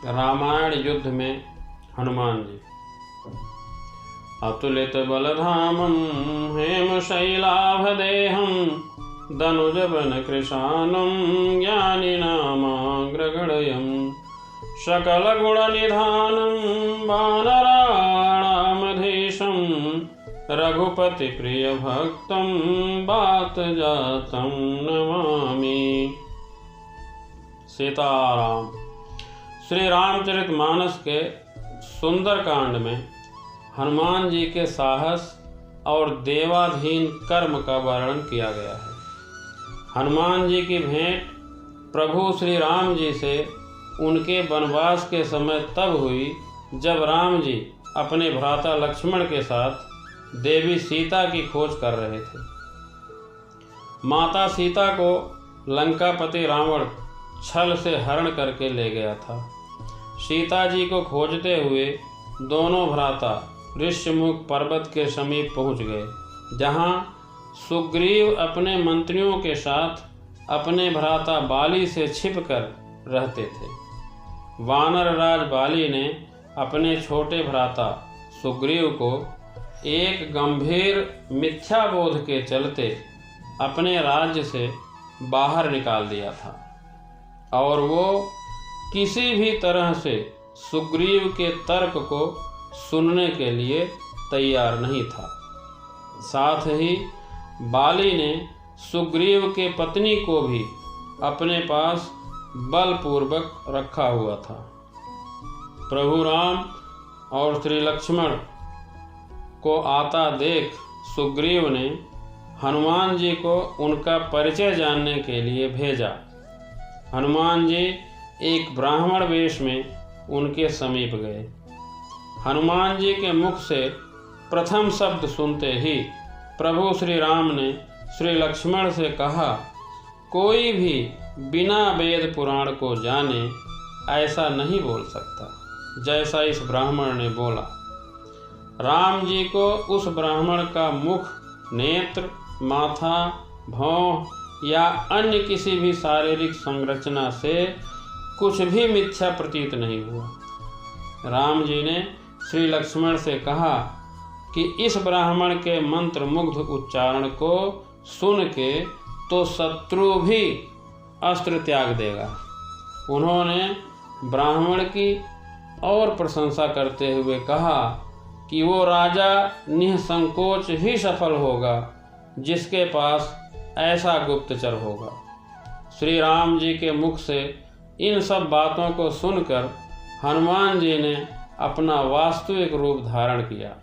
रामायण युद्ध में हनुमान जी। अतुलित बलधामं हेमशैलाभदेहं दनुजवन कृशानं ज्ञानिनामाग्रगण्यं सकलगुणनिधानं वानराणामधीशं रघुपति प्रिय भक्तं वातजातं नमामि। सीताराम। श्री रामचरितमानस के सुंदरकांड में हनुमान जी के साहस और देवाधीन कर्म का वर्णन किया गया है। हनुमान जी की भेंट प्रभु श्री राम जी से उनके वनवास के समय तब हुई जब राम जी अपने भ्राता लक्ष्मण के साथ देवी सीता की खोज कर रहे थे। माता सीता को लंकापति रावण छल से हरण करके ले गया था। सीता जी को खोजते हुए दोनों भ्राता ऋष्यमुख पर्वत के समीप पहुंच गए, जहां सुग्रीव अपने मंत्रियों के साथ अपने भ्राता बाली से छिपकर रहते थे। वानर राज बाली ने अपने छोटे भ्राता सुग्रीव को एक गंभीर मिथ्याबोध के चलते अपने राज्य से बाहर निकाल दिया था और वो किसी भी तरह से सुग्रीव के तर्क को सुनने के लिए तैयार नहीं था। साथ ही बाली ने सुग्रीव के पत्नी को भी अपने पास बलपूर्वक रखा हुआ था। प्रभु राम और श्री लक्ष्मण को आता देख सुग्रीव ने हनुमान जी को उनका परिचय जानने के लिए भेजा। हनुमान जी एक ब्राह्मण वेश में उनके समीप गए। हनुमान जी के मुख से प्रथम शब्द सुनते ही प्रभु श्री राम ने श्री लक्ष्मण से कहा, कोई भी बिना वेद पुराण को जाने ऐसा नहीं बोल सकता जैसा इस ब्राह्मण ने बोला। राम जी को उस ब्राह्मण का मुख, नेत्र, माथा, भौं या अन्य किसी भी शारीरिक संरचना से कुछ भी मिथ्या प्रतीत नहीं हुआ। राम जी ने श्री लक्ष्मण से कहा कि इस ब्राह्मण के मंत्र मुग्ध उच्चारण को सुन के तो शत्रु भी अस्त्र त्याग देगा। उन्होंने ब्राह्मण की और प्रशंसा करते हुए कहा कि वो राजा निसंकोच ही सफल होगा जिसके पास ऐसा गुप्तचर होगा। श्री राम जी के मुख से इन सब बातों को सुनकर हनुमान जी ने अपना वास्तविक रूप धारण किया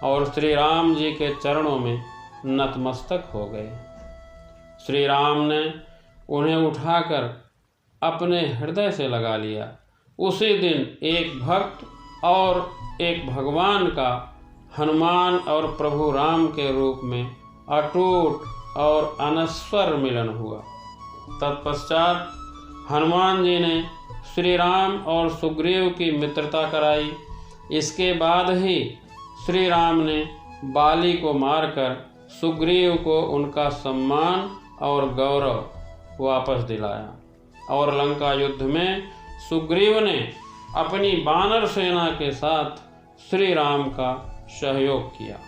और श्री राम जी के चरणों में नतमस्तक हो गए। श्री राम ने उन्हें उठाकर अपने हृदय से लगा लिया। उसी दिन एक भक्त और एक भगवान का हनुमान और प्रभु राम के रूप में अटूट और अनस्वर मिलन हुआ। तत्पश्चात हनुमान जी ने श्री राम और सुग्रीव की मित्रता कराई। इसके बाद ही श्री राम ने बाली को मारकर सुग्रीव को उनका सम्मान और गौरव वापस दिलाया और लंका युद्ध में सुग्रीव ने अपनी वानर सेना के साथ श्री राम का सहयोग किया।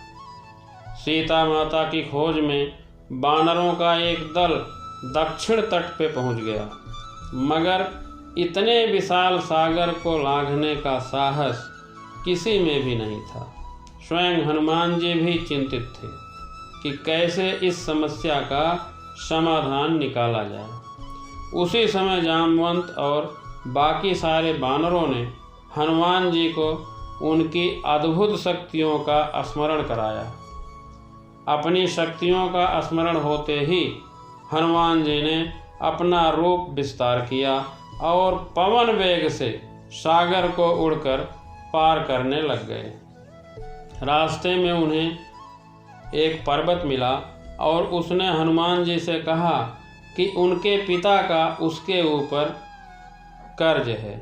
सीता माता की खोज में वानरों का एक दल दक्षिण तट पे पहुंच गया, मगर इतने विशाल सागर को लांघने का साहस किसी में भी नहीं था। स्वयं हनुमान जी भी चिंतित थे कि कैसे इस समस्या का समाधान निकाला जाए। उसी समय जामवंत और बाकी सारे वानरों ने हनुमान जी को उनकी अद्भुत शक्तियों का स्मरण कराया। अपनी शक्तियों का स्मरण होते ही हनुमान जी ने अपना रूप विस्तार किया और पवन वेग से सागर को उड़कर पार करने लग गए। रास्ते में उन्हें एक पर्वत मिला और उसने हनुमान जी से कहा कि उनके पिता का उसके ऊपर कर्ज है।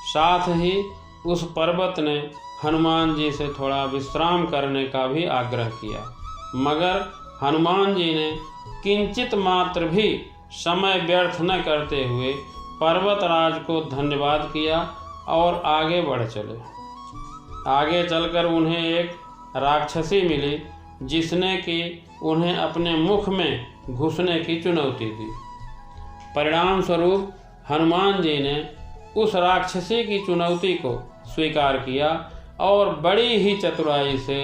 साथ ही उस पर्वत ने हनुमान जी से थोड़ा विश्राम करने का भी आग्रह किया, मगर हनुमान जी ने किंचित मात्र भी समय व्यर्थ न करते हुए पर्वतराज को धन्यवाद किया और आगे बढ़ चले। आगे चलकर उन्हें एक राक्षसी मिली जिसने कि उन्हें अपने मुख में घुसने की चुनौती दी। परिणाम स्वरूप हनुमान जी ने उस राक्षसी की चुनौती को स्वीकार किया और बड़ी ही चतुराई से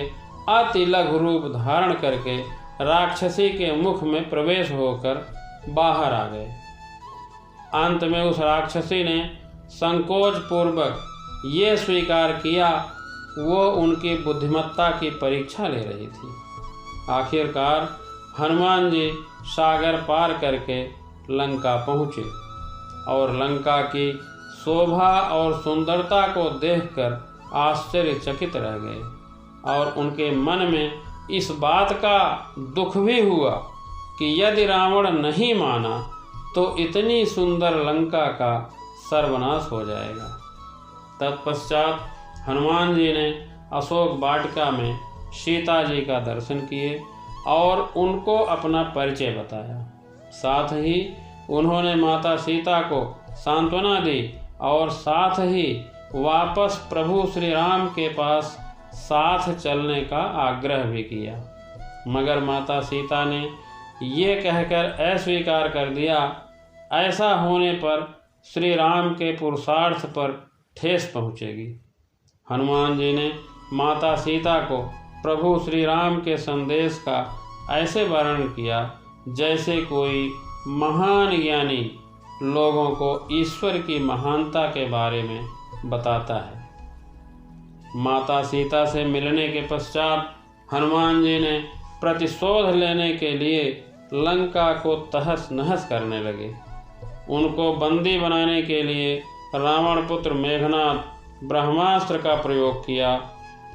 अति लघु रूप धारण करके राक्षसी के मुख में प्रवेश होकर बाहर आ गए। अंत में उस राक्षसी ने संकोच पूर्वक ये स्वीकार किया वो उनकी बुद्धिमत्ता की परीक्षा ले रही थी। आखिरकार हनुमान जी सागर पार करके लंका पहुँचे और लंका की शोभा और सुंदरता को देखकर आश्चर्यचकित रह गए और उनके मन में इस बात का दुख भी हुआ कि यदि रावण नहीं माना तो इतनी सुंदर लंका का सर्वनाश हो जाएगा। तत्पश्चात हनुमान जी ने अशोक वाटिका में सीता जी का दर्शन किए और उनको अपना परिचय बताया। साथ ही उन्होंने माता सीता को सांत्वना दी और साथ ही वापस प्रभु श्री राम के पास साथ चलने का आग्रह भी किया, मगर माता सीता ने ये कहकर अस्वीकार कर दिया, ऐसा होने पर श्री राम के पुरुषार्थ पर ठेस पहुँचेगी। हनुमान जी ने माता सीता को प्रभु श्री राम के संदेश का ऐसे वर्णन किया जैसे कोई महान ज्ञानी लोगों को ईश्वर की महानता के बारे में बताता है। माता सीता से मिलने के पश्चात हनुमान जी ने प्रतिशोध लेने के लिए लंका को तहस नहस करने लगे। उनको बंदी बनाने के लिए रावण पुत्र मेघनाद ब्रह्मास्त्र का प्रयोग किया।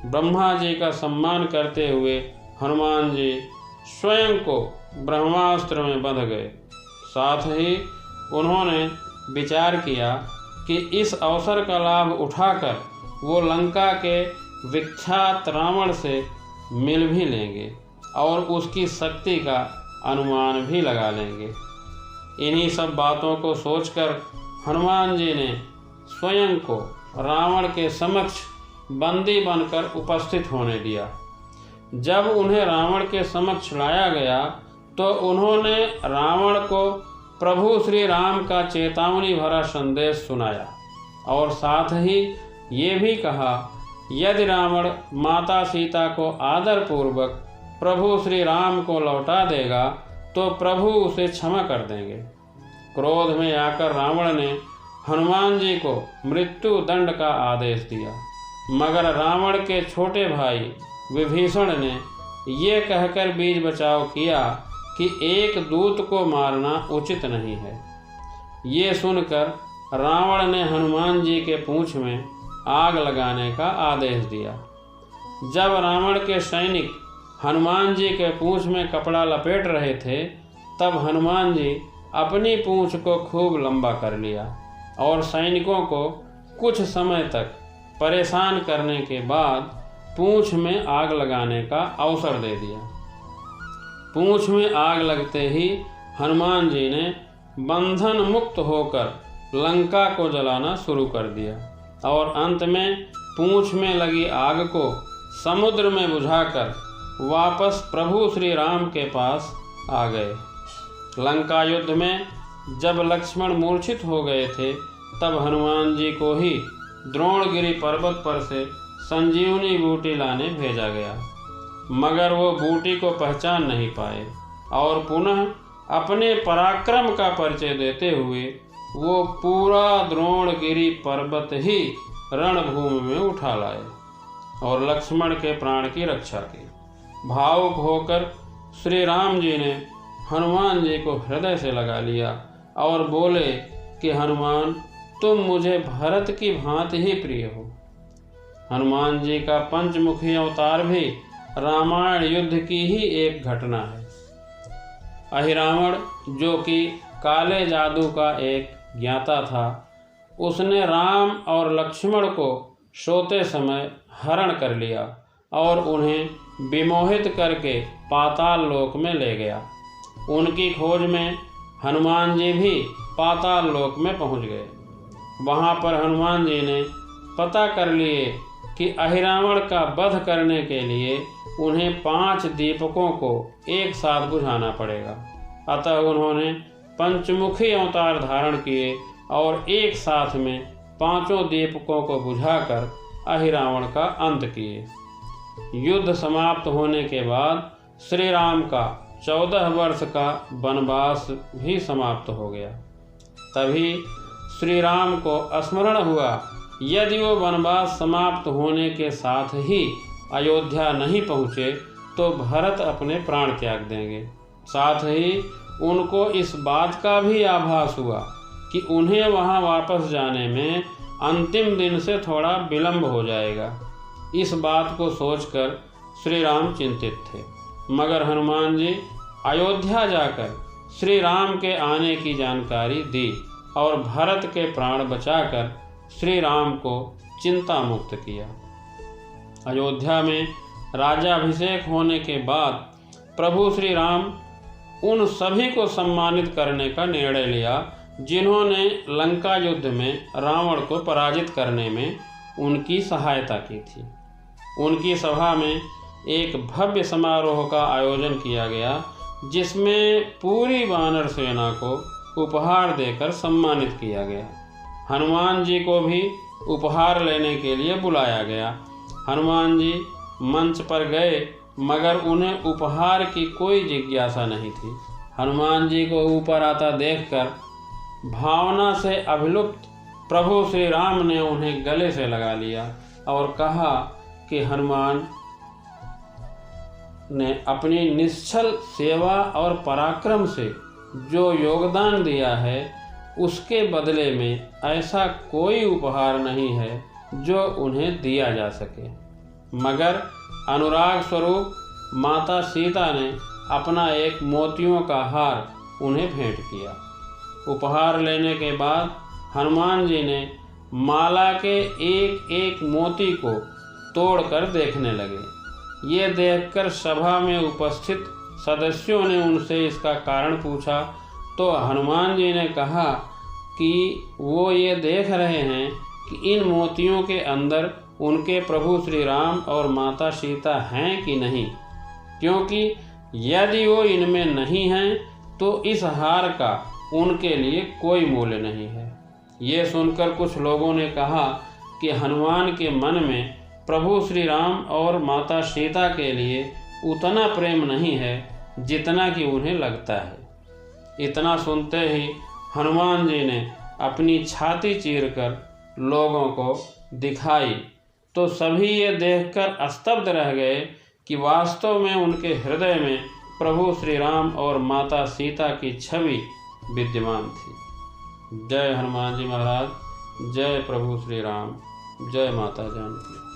ब्रह्मा जी का सम्मान करते हुए हनुमान जी स्वयं को ब्रह्मास्त्र में बंध गए। साथ ही उन्होंने विचार किया कि इस अवसर का लाभ उठाकर वो लंका के विख्यात रावण से मिल भी लेंगे और उसकी शक्ति का अनुमान भी लगा लेंगे। इन्हीं सब बातों को सोचकर हनुमान जी ने स्वयं को रावण के समक्ष बंदी बनकर उपस्थित होने दिया। जब उन्हें रावण के समक्ष लाया गया तो उन्होंने रावण को प्रभु श्री राम का चेतावनी भरा संदेश सुनाया और साथ ही ये भी कहा, यदि रावण माता सीता को आदर पूर्वक प्रभु श्री राम को लौटा देगा तो प्रभु उसे क्षमा कर देंगे। क्रोध में आकर रावण ने हनुमान जी को मृत्यु दंड का आदेश दिया, मगर रावण के छोटे भाई विभीषण ने ये कहकर बीच बचाव किया कि एक दूत को मारना उचित नहीं है। ये सुनकर रावण ने हनुमान जी के पूंछ में आग लगाने का आदेश दिया। जब रावण के सैनिक हनुमान जी के पूंछ में कपड़ा लपेट रहे थे तब हनुमान जी अपनी पूंछ को खूब लंबा कर लिया और सैनिकों को कुछ समय तक परेशान करने के बाद पूंछ में आग लगाने का अवसर दे दिया। पूंछ में आग लगते ही हनुमान जी ने बंधन मुक्त होकर लंका को जलाना शुरू कर दिया और अंत में पूंछ में लगी आग को समुद्र में बुझाकर वापस प्रभु श्री राम के पास आ गए। लंका युद्ध में जब लक्ष्मण मूर्छित हो गए थे तब हनुमान जी को ही द्रोणगिरि पर्वत पर से संजीवनी बूटी लाने भेजा गया, मगर वो बूटी को पहचान नहीं पाए और पुनः अपने पराक्रम का परिचय देते हुए वो पूरा द्रोणगिरि पर्वत ही रणभूमि में उठा लाए और लक्ष्मण के प्राण की रक्षा की। भावुक होकर श्री राम जी ने हनुमान जी को हृदय से लगा लिया और बोले कि हनुमान, तुम मुझे भरत की भांति ही प्रिय हो। हनुमान जी का पंचमुखी अवतार भी रामायण युद्ध की ही एक घटना है। अहिरावण, जो कि काले जादू का एक ज्ञाता था, उसने राम और लक्ष्मण को सोते समय हरण कर लिया और उन्हें विमोहित करके पाताल लोक में ले गया। उनकी खोज में हनुमान जी भी पाताल लोक में पहुंच गए। वहां पर हनुमान जी ने पता कर लिए कि अहिरावण का वध करने के लिए उन्हें 5 दीपकों को एक साथ बुझाना पड़ेगा। अतः उन्होंने पंचमुखी अवतार धारण किए और एक साथ में 5 दीपकों को बुझाकर अहिरावण का अंत किए। युद्ध समाप्त होने के बाद श्री राम का 14 वर्ष का वनवास भी समाप्त हो गया। तभी श्री राम को स्मरण हुआ, यदि वो वनवास समाप्त होने के साथ ही अयोध्या नहीं पहुँचे तो भरत अपने प्राण त्याग देंगे। साथ ही उनको इस बात का भी आभास हुआ कि उन्हें वहां वापस जाने में अंतिम दिन से थोड़ा विलंब हो जाएगा। इस बात को सोचकर श्री राम चिंतित थे, मगर हनुमान जी अयोध्या जाकर श्री राम के आने की जानकारी दी और भरत के प्राण बचाकर श्री राम को चिंता मुक्त किया। अयोध्या में राजाभिषेक होने के बाद प्रभु श्री राम उन सभी को सम्मानित करने का निर्णय लिया जिन्होंने लंका युद्ध में रावण को पराजित करने में उनकी सहायता की थी। उनकी सभा में एक भव्य समारोह का आयोजन किया गया, जिसमें पूरी वानर सेना को उपहार देकर सम्मानित किया गया। हनुमान जी को भी उपहार लेने के लिए बुलाया गया। हनुमान जी मंच पर गए, मगर उन्हें उपहार की कोई जिज्ञासा नहीं थी। हनुमान जी को ऊपर आता देखकर भावना से अभिलुप्त प्रभु श्री राम ने उन्हें गले से लगा लिया और कहा कि हनुमान ने अपनी निश्चल सेवा और पराक्रम से जो योगदान दिया है, उसके बदले में ऐसा कोई उपहार नहीं है जो उन्हें दिया जा सके। मगर अनुराग स्वरूप माता सीता ने अपना एक मोतियों का हार उन्हें भेंट किया। उपहार लेने के बाद हनुमान जी ने माला के एक एक मोती को तोड़कर देखने लगे। ये देखकर सभा में उपस्थित सदस्यों ने उनसे इसका कारण पूछा, तो हनुमान जी ने कहा कि वो ये देख रहे हैं कि इन मोतियों के अंदर उनके प्रभु श्री राम और माता सीता हैं कि नहीं, क्योंकि यदि वो इनमें नहीं हैं तो इस हार का उनके लिए कोई मूल्य नहीं है। ये सुनकर कुछ लोगों ने कहा कि हनुमान के मन में प्रभु श्री राम और माता सीता के लिए उतना प्रेम नहीं है जितना कि उन्हें लगता है। इतना सुनते ही हनुमान जी ने अपनी छाती चीरकर लोगों को दिखाई, तो सभी ये देखकर स्तब्ध रह गए कि वास्तव में उनके हृदय में प्रभु श्री राम और माता सीता की छवि विद्यमान थी। जय हनुमान जी महाराज, जय प्रभु श्री राम, जय माता जानकी।